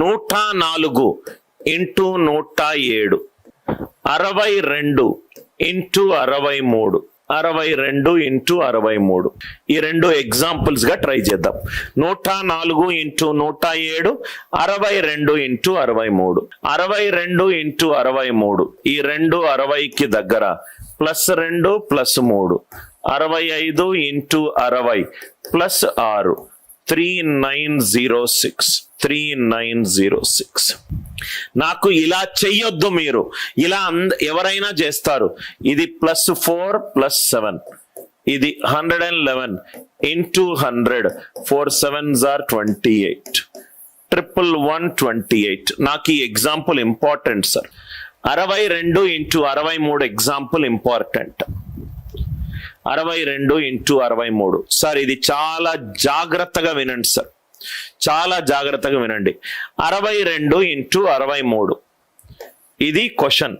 104 into 107, 62 into 63, 62 into 63. ఈ రెండు examples గా ట్రై చేద్దాం. 104 ఇంటూ 107, 62 ఇంటూ 63, 62 ఇంటూ 63. ఈ రెండు 60కి దగ్గర, +2 +3, 65 ఇంటూ 60 +6, 3906. 3906. నాకు ఇలా చెయ్యొద్దు మీరు, ఇలా ఎవరైనా చేస్తారు. ఇది +4 +7, ఇది 111 ఇంటూ 100, 4 7s are 28, 11128. నాకు ఈ example important sir. 62 into 63 example important. 62 into 63. Sir ఇది చాలా జాగ్రత్తగా వినండి సార్, చాలా జాగ్రత్తగా వినండి. 62 ఇంటూ 63 ఇది క్వశ్చన్.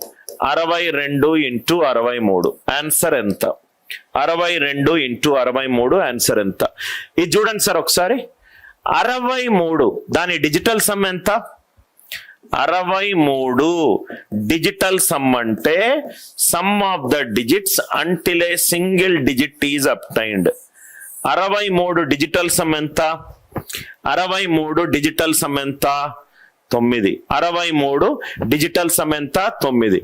62 ఇంటూ 63 ఆన్సర్ ఎంత? 62 ఇంటూ 63 ఆన్సర్ ఎంత? ఇది చూడండి సార్ ఒకసారి. 63 దాని డిజిటల్ సమ్ ఎంత? 63 డిజిటల్ సమ్ అంటే some of the digits until a single digit is obtained. 63 digital sum ఎంత? 63 డిజిటల్ సమ్ ఎంత? 9. 63 డిజిటల్ సమ్ ఎంత? 9.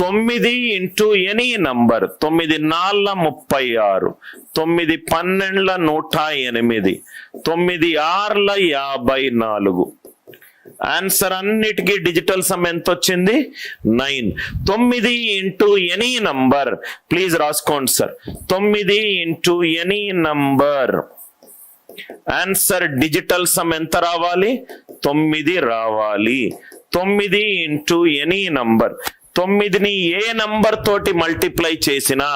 9 ఇంటూ ఎనీ నంబర్. 9 4 36, 9 12 108, 9 6 54. ఆన్సర్ అన్నిటికీ డిజిటల్ సమ్ ఎంత వచ్చింది? 9. 9 ఇంటూ ఎనీ నంబర్, ప్లీజ్ రాసుకోండి sir. 9 into any number answer digital sum ఎంత రావాలి? 9 రావాలి. 9 ఇంటూ ఎనీ నంబర్, 9ని ఏ నంబర్ తోటి మల్టిప్లై చేసినా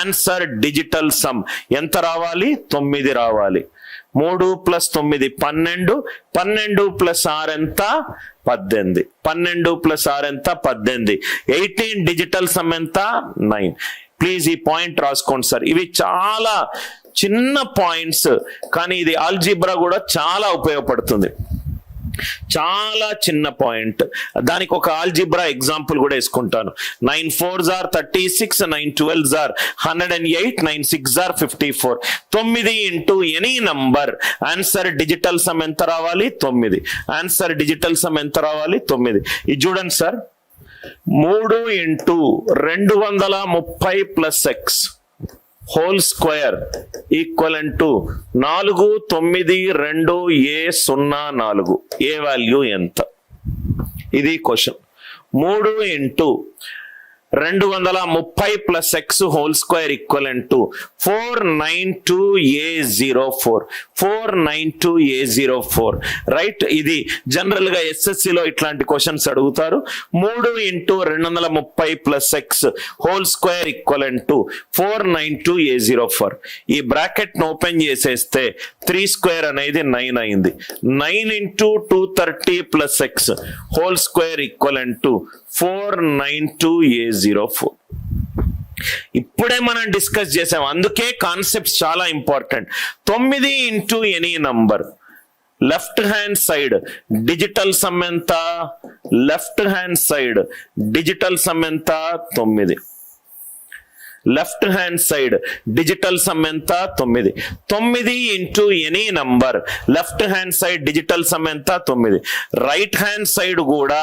ఆన్సర్ డిజిటల్ సమ్ ఎంత రావాలి? 9 రావాలి. 3 + 9 12, 12 + 6 ఎంత? 18, 12 + 6 ఎంత? 18. 18 డిజిటల్ సమ్ ఎంత? 9. ప్లీజ్ ఈ పాయింట్ రాసుకోండి సార్. ఇవి చాలా చిన్న పాయింట్స్, కానీ ఇది ఆల్జీబ్రా కూడా చాలా ఉపయోగపడుతుంది. చాలా చిన్న పాయింట్. దానికి ఒక ఆల్జీబ్రా ఎగ్జాంపుల్ కూడా వేసుకుంటాను. 9 4s are 36, 9 12s are 108, 9 6s are 54. 9 into any number answer digital sum ఎంత రావాలి? 9. ఆన్సర్ డిజిటల్ సమ్ ఎంత రావాలి? 9. ఇది చూడండి sir. 3 into 230 + x whole square equal to 492804. A value ఎంత? ఇది question. 3 into 230 + x whole square equal to 492A04. 492A04 right. ఇది general గా ఎస్ఎస్సిలో ఇట్లాంటి క్వశ్చన్స్ అడుగుతారు. 3 into 230 + x whole square equal to 492A04. ఈ బ్రాకెట్ ను ఓపెన్ చేసేస్తే 3² అనేది 9 అయింది. 9 into 230 + x whole square equal to 492A04. ఇప్పుడే మనం డిస్కస్ చేసాం, అందుకే కాన్సెప్ట్స్ చాలా important. 9 into any number, left hand side digital sum ఎంత? Left hand side digital sum ఎంత? 9. Left hand side digital sum ఎంత? 9. 9 into any number, left hand side digital sum ఎంత? 9. Right hand side కూడా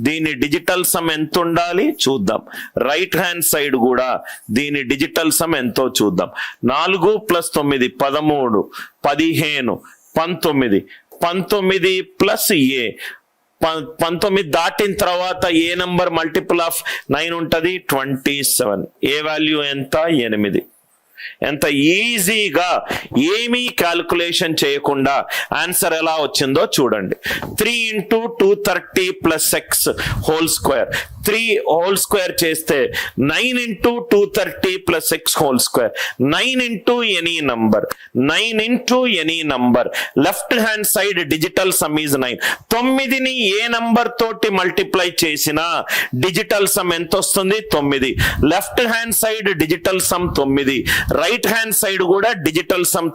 దీని digital sum ఎంత ఉండాలి చూద్దాం. Right hand side కూడా దీని డిజిటల్ సమ్ ఎంతో చూద్దాం. 4 + 9 13, 15, 19, 19 + A 19 దాటిన తర్వాత ఏ నంబర్ మల్టిపుల్ ఆఫ్ 9 ఉంటది? 27. ఏ వాల్యూ ఎంత? 8. ఎంత ఈజీగా ఏమీ క్యాల్కులేషన్ చేయకుండా ఆన్సర్ ఎలా వచ్చిందో చూడండి. 3 into 230 + x whole square. 3 whole square చేస్తే 9 into 230 plus x whole square. 9 into any number. 9 into any number. Left hand side digital sum is 9. 9ని ఏ నంబర్ తోటి మల్టిప్లై చేసినా డిజిటల్ సమ్ ఎంత వస్తుంది? 9. Left hand side digital sum 9, right hand side కూడా digital sum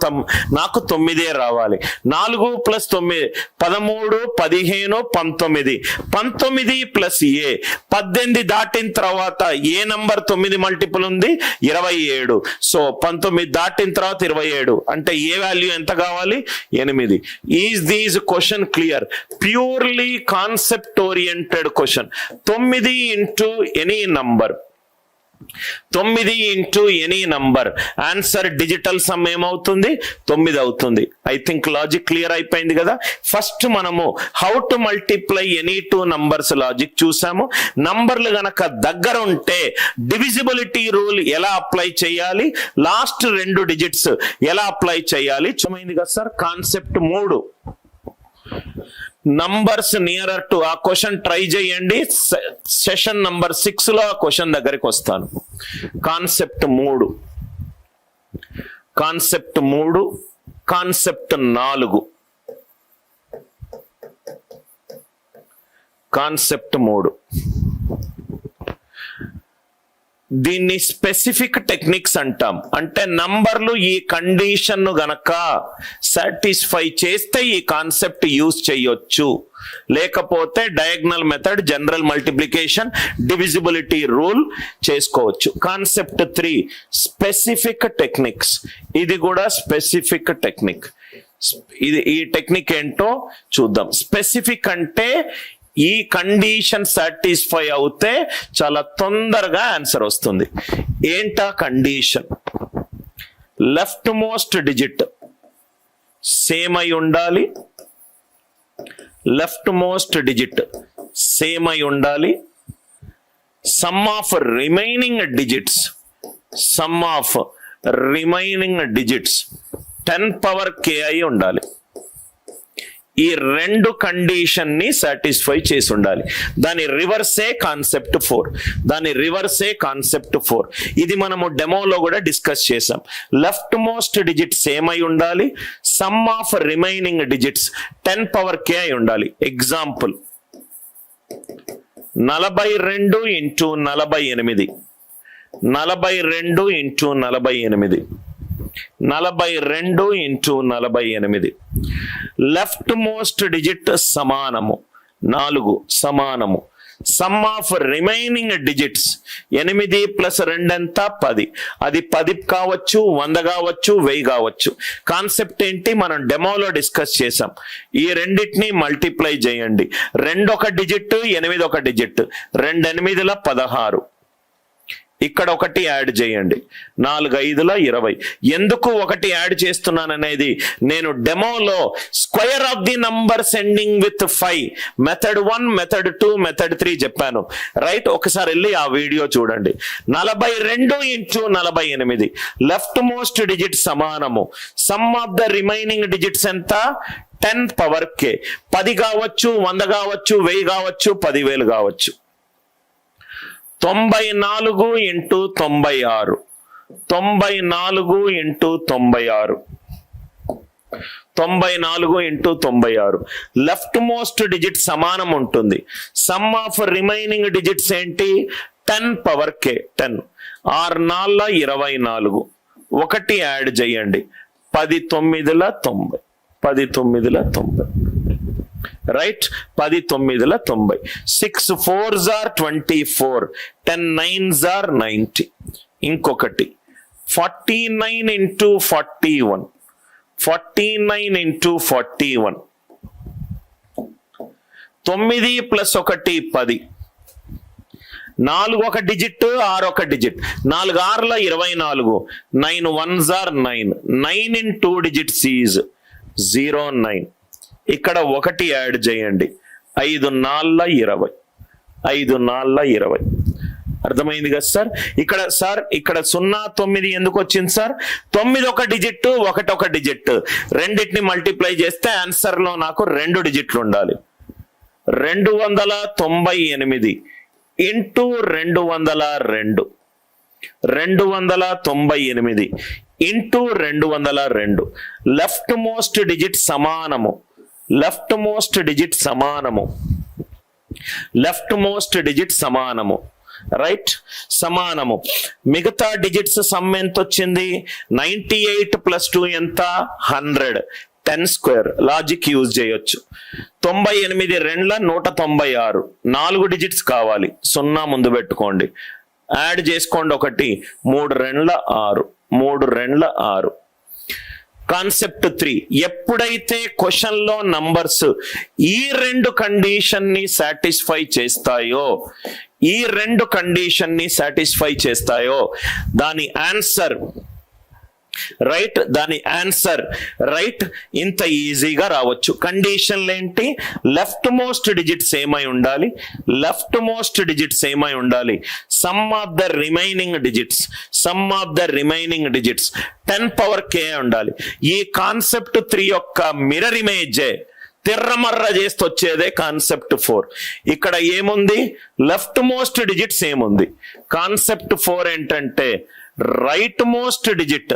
నాకు 9 రావాలి. 4 + 9 13, 15, 19. 19 + a 18 దాటిన తర్వాత ఏ నంబర్ 9 మల్టిపుల్ ఉంది? 27. సో 19 దాటిన తర్వాత 27 అంటే ఏ వాల్యూ ఎంత కావాలి? 8. Is these question clear? Purely concept oriented question. 9 into any number. 9 into any number. Answer digital sum ఏమవుతుంది? 9 అవుతుంది. ఐ థింక్ లాజిక్ క్లియర్ అయిపోయింది కదా. ఫస్ట్ మనము how to multiply any 2 numbers logic చూసాము. నంబర్లు గనక దగ్గర ఉంటే డివిజిబిలిటీ రూల్ ఎలా అప్లై చేయాలి, లాస్ట్ 2 డిజిట్స్ ఎలా అప్లై చేయాలి చూమైంది కదా sir. Concept 3 numbers nearer to, ఆ క్వశ్చన్ ట్రై చేయండి. సెషన్ నంబర్ 6 లో ఆ క్వశ్చన్ దగ్గరికి వస్తాను. Concept 3, concept 3, concept 4, concept 3. దీన్ని స్పెసిఫిక్ టెక్నిక్స్ అంటాం. అంటే నంబర్లు ఈ కండిషన్ ను గనక సాటిస్ఫై చేస్తే ఈ కాన్సెప్ట్ యూజ్ చేయొచ్చు, లేకపోతే diagonal method, general multiplication, divisibility rule చేసుకోవచ్చు. Concept 3 specific techniques. ఇది కూడా స్పెసిఫిక్ టెక్నిక్. ఈ టెక్నిక్ ఏంటో చూద్దాం. స్పెసిఫిక్ అంటే ఈ కండిషన్ సాటిస్ఫై అవుతే చాలా తొందరగా ఆన్సర్ వస్తుంది. ఏంటా condition? Left most digit same అయి ఉండాలి. లెఫ్ట్ మోస్ట్ డిజిట్ సేమ్ అయి ఉండాలి. Some of remaining digits, some of remaining digits 10 power k అయి ఉండాలి. ఈ 2 కండిషన్ ని సాటిస్ఫై చేసి ఉండాలి. దాని రివర్సే కాన్సెప్ట్ 4. దాని రివర్సే కాన్సెప్ట్ 4. ఇది మనము డెమోలో కూడా డిస్కస్ చేసాం. లెఫ్ట్ మోస్ట్ డిజిట్ సేమ్ అయి ఉండాలి. Some of remaining digits 10 power k అయి ఉండాలి. Example 42 into 48. 42 into 48. 42 into 48. Left most digit సమానము 4, సమానము. సమ్ ఆఫ్ రిమైనింగ్ డిజిట్స్ 8 + 2 ఎంత? 10. అది 10 కావచ్చు, 100 కావచ్చు, 1000 కావచ్చు. కాన్సెప్ట్ ఏంటి? మనం డెమోలో డిస్కస్ చేసాం. ఈ రెండింటిని మల్టిప్లై చేయండి. 2 ఒక డిజిట్, 8 ఒక డిజిట్. 2 8 16. ఇక్కడ 1 యాడ్ చేయండి. 4 5 20. ఎందుకు 1 యాడ్ చేస్తున్నాననేది నేను డెమోలో square of the numbers ending with 5 method 1, method 2, method 3 చెప్పాను. రైట్, ఒకసారి వెళ్ళి ఆ వీడియో చూడండి. 42 into 48. లెఫ్ట్ మోస్ట్ డిజిట్ సమానము. Some of the remaining digits ఎంత? 10 power k. 10 కావచ్చు, 100 కావచ్చు, 1000 కావచ్చు, 10,000 కావచ్చు. 94 into 96. 94 into 96. 94 into 96. Left most digit సమానం ఉంటుంది. సమ్ ఆఫ్ రిమైనింగ్ డిజిట్స్ ఏంటి? 10 power k. 10. 6 4 24. 1 యాడ్ చేయండి. 10 9 90. 10 9 90. Right, 10 9 90. 6 4s are 24. 10 9s are 90. ఇంకొకటి 49 into 41. 49 into 41. 9 + 1 10. 4 ఒక డిజిట్, 6 ఒక digit. 4 6 24. 9 1s are 9. 9 in 2 digits is 09. ఇక్కడ 1 యాడ్ చేయండి. 5 4 20. 5 4 20. అర్థమైంది కదా సార్? ఇక్కడ సార్ ఇక్కడ 0 9 ఎందుకు వచ్చింది సార్? 9 ఒక డిజిట్, 1 ఒక డిజిట్. రెండింటిని మల్టిప్లై చేస్తే ఆన్సర్ లో నాకు 2 డిజిట్లు ఉండాలి. 298. Into 202 298 into 202 left most digit సమానము లెఫ్ట్ మోస్ట్ డిజిట్ సమానము లెఫ్ట్ మోస్ట్ డిజిట్ సమానము రైట్ సమానము మిగతా డిజిట్స్ సమ్ ఎంత వచ్చింది 98 ప్లస్ 2 ఎంత 100 10 స్క్వేర్ లాజిక్ యూజ్ చేయొచ్చు 98 రెండ్ల 196 4 డిజిట్స్ కావాలి 0 ముందు పెట్టుకోండి యాడ్ చేసుకోండి ఒకటి 3 రెండ్ల 6 3 రెండ్ల 6 కాన్సెప్ట్ 3 ఎప్పుడైతే క్వశ్చన్ లో నంబర్స్ ఈ రెండు కండిషన్ ని సాటిస్ఫై చేస్తాయో ఈ రెండు కండిషన్ ని సాటిస్ఫై చేస్తాయో దాని ఆన్సర్ రైట్ దాని ఆన్సర్ రైట్ ఇంత ఈజీగా రావచ్చు కండిషన్లు ఏంటి లెఫ్ట్ మోస్ట్ డిజిట్స్ ఏమై ఉండాలి లెఫ్ట్ మోస్ట్ డిజిట్స్ ఏమై ఉండాలి some of the remaining digits 10 power k ఉండాలి ఈ కాన్సెప్ట్ 3 యొక్క మిర్రర్ ఇమేజే తిర్రమర్ర చేస్తూ వచ్చేదే కాన్సెప్ట్ 4 ఇక్కడ ఏముంది లెఫ్ట్ మోస్ట్ డిజిట్స్ ఏముంది కాన్సెప్ట్ 4 ఏంటంటే రైట్ మోస్ట్ డిజిట్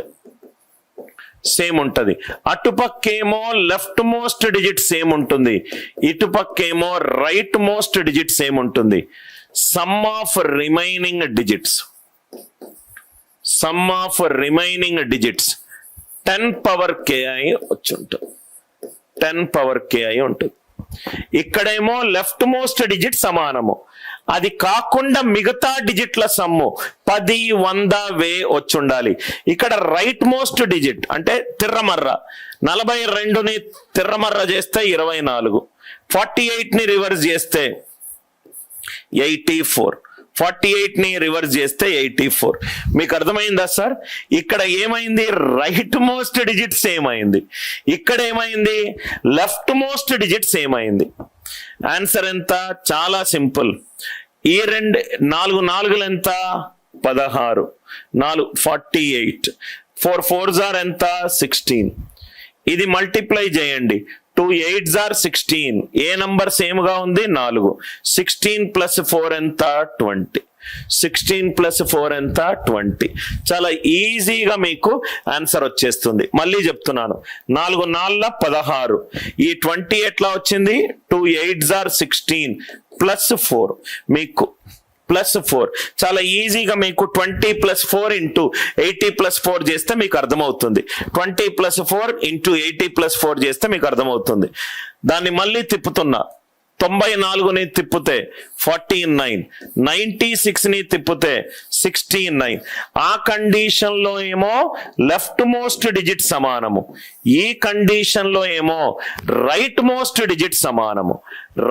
సేమ్ ఉంటది అటుపక్కేమో లెఫ్ట్ మోస్ట్ డిజిట్ సేమ్ ఉంటుంది ఇటుపక్కేమో రైట్ మోస్ట్ డిజిట్ సేమ్ ఉంటుంది some of remaining digits 10 power k అయి వచ్చి ఉంటుంది 10 పవర్ k అయి ఉంటుంది ఇక్కడేమో లెఫ్ట్ మోస్ట్ డిజిట్ సమానము అది కాకుండా మిగతా డిజిట్ల సమ్ము 10 100 1000 వచ్చి ఉండాలి ఇక్కడ రైట్ మోస్ట్ డిజిట్ అంటే తిర్రమర్ర 42ని తిర్రమర్ర చేస్తే 24 48 ని రివర్స్ చేస్తే 84 48 ని రివర్స్ చేస్తే 84 మీకు అర్థమైందా సార్ ఇక్కడ ఏమైంది రైట్ మోస్ట్ డిజిట్ సేమ్ అయింది ఇక్కడ ఏమైంది లెఫ్ట్ మోస్ట్ డిజిట్ సేమ్ అయింది ఆన్సర్ ఎంత చాలా సింపుల్ ఈ రెండు 4 4 ఎంత 16 4 48 4 4s are ఎంత 16 ఇది మల్టిప్లై చేయండి 2 8s are 16 A number same గా ఉంది 4 16 ప్లస్ 4 ఎంత 20 16 ప్లస్ 4 ఎంత 20 చాలా ఈజీగా మీకు ఆన్సర్ వచ్చేస్తుంది మళ్ళీ చెప్తున్నాను 4 4 16 ఈ 20 ఎట్లా వచ్చింది 2 8s are 16 ప్లస్ 4 మీకు ప్లస్ 4 చాలా ఈజీగా మీకు 20 ప్లస్ 4 ఇంటూ 80 ప్లస్ 4 చేస్తే మీకు అర్థమవుతుంది 20 ప్లస్ 4 ఇంటూ 80 ప్లస్ 4 చేస్తే మీకు అర్థమవుతుంది దాన్ని మళ్ళీ తిప్పుతున్నా 94ని తిప్పితే 49 96ని తిప్పితే 69 ఆ కండిషన్ లో ఏమో లెఫ్ట్ మోస్ట్ డిజిట్ సమానము ఈ కండిషన్ లో ఏమో రైట్ మోస్ట్ డిజిట్ సమానము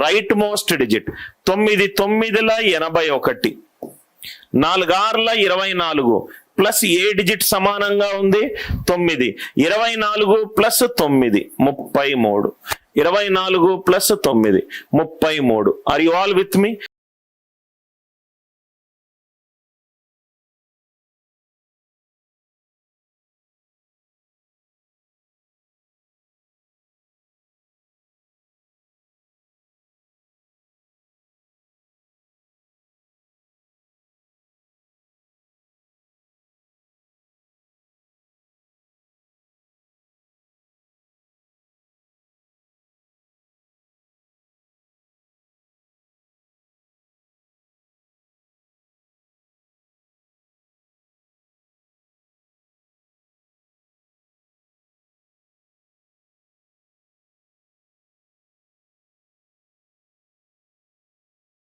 రైట్ మోస్ట్ డిజిట్ 9 9ల 81 4 6ల 24 ప్లస్ ఏ డిజిట్ సమానంగా ఉంది 9 24 plus 9 33 24 plus 9 33 are you all with me